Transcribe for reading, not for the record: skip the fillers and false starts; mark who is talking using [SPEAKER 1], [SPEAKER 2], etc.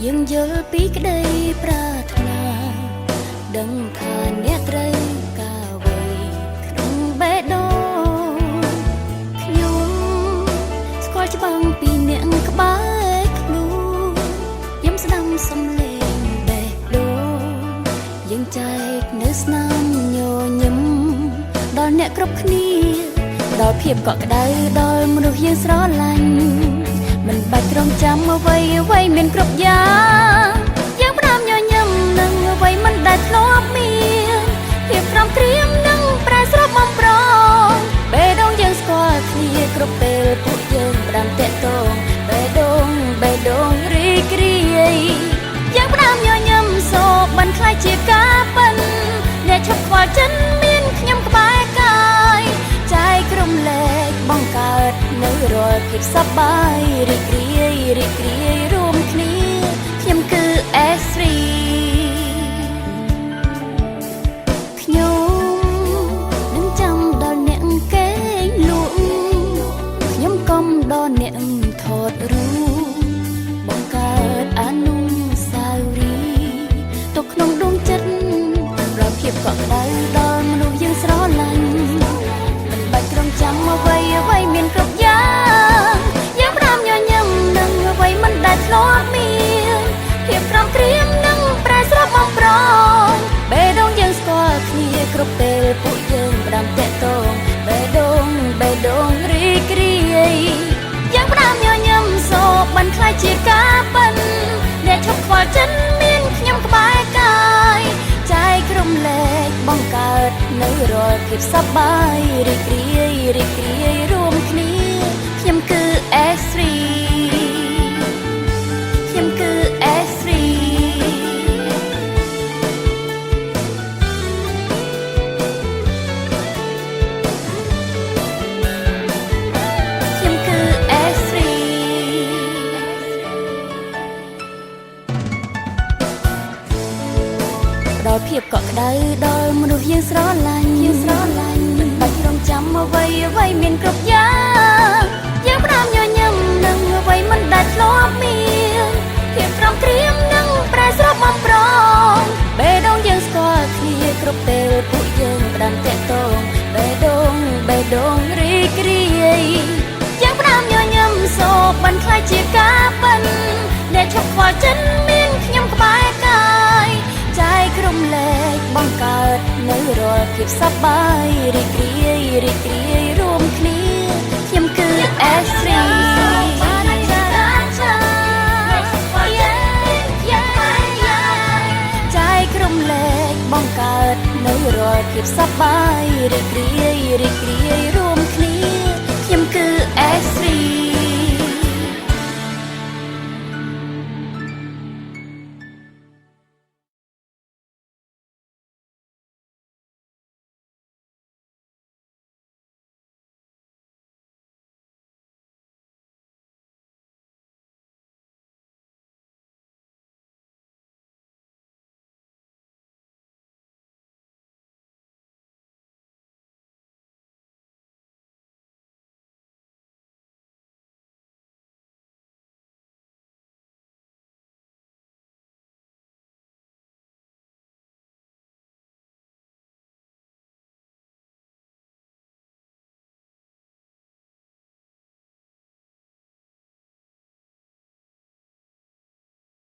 [SPEAKER 1] យើងយល់ពីក្តីប្រាថ្នាដឹងថាអ្នកត្រូវការអ្វីក្នុងបេះដូងខ្ញុំស្គាល់ច្បាស់ពីអ្នកក្បែរខ្លួនខ្ញុំស្ដាំសំឡេងបេះដូងយើងចែកនៅស្នាមញញឹមដល់អ្នកគ្រប់គ្នាដល់ភាពកក់ក្ដៅដល់មនុស្សយើងស្រឡាញ់មិនបាច់រងចាំអ្វីមានគ្រប់យ៉ាងយើងផ្ដើមញញឹមនឹងអ្វីមិនដែលធ្លាប់មានភាពក្រំក្រៀមនឹងប្រែស្របបំប្រងបេះដូងយើងស្គាល់គ្នាគ្រប់ពេលពួកយើងផ្ដើមតាក់ទងបេះដូងរីករាយយើងផ្ដើមញញឹមសោកបានខ្លាចជាការប៉ិនអ្នកឈប់ខ្វល់ចិនមានខ្ញុំក្បែរកាយចែករំលែកបង្កើតនៅរាល់ភាពសប្បាយរីករាយរួមគ្នាខ្ញុំគឺ S3 ខ្ញុំនឹងចាំដល់អ្នកគេងលក់ខ្ញុំកុំដល់អ្នកថតរូបបង្កើតអនុស្សាវរីយ៍ទុកក្នុងដួងចិត្តរកភាពកក់ក្ដៅដល់មនុស្សយើងស្រឡាញ់មិនបាច់រងចាំអ្វីមានគ្រប់យ៉ាងយើងផ្ដើមញញឹមនឹងអ្វីមិនដែលធ្លាប់មានភាពក្រំក្រៀមនឹងប្រែស្របបំប្រងបេះដូងយើងស្គាល់គ្នាគ្រប់ពេលពួកយើងផ្ដើមតាក់ទងបេះដូងរីករាយយើងផ្ដើមញញឹមសោកបានខ្លាចជាការប៉ិនអ្នកឈប់ខ្វល់ចិនមានខ្ញុំក្បែរកាយចែករំលែកបង្កើតនៅរាល់ភាពសប្បាយរីករាយរួមគ្នាខ្ញុំគឺ S3 ខ្ញុំគឺ S3 ខ្ញុំគឺ S3 ដល់ភាពកក់ក្ដៅដល់មនុស្សយើងស្រឡាញ់មិនបាច់រងចាំអ្វីមានគ្រប់យ៉ាងយើងផ្ដើមញញឹមនឹងអ្វីមិនដែលធ្លាប់មានភាពក្រំក្រៀមនឹងប្រែស្របបំប្រងបេះដូងយើងស្គាល់គ្នាគ្រប់ពេលពួកយើងផ្ដើមតាក់ទងបេះដូងរីករាយយើងផ្ដើមញញឹមសោកបានខ្លាចជាការប៉ិនអ្នកឈប់ខ្វល់ចិនមានខ្ញុំក្បែរកាយចែករំលែកបង្កើតនៅរាល់ភាពសប្បាយរីករាយរួមគ្នាខ្ញុំគឺ S3 ចែករំលែកបង្កើតនៅរាល់ភាពសប្បាយ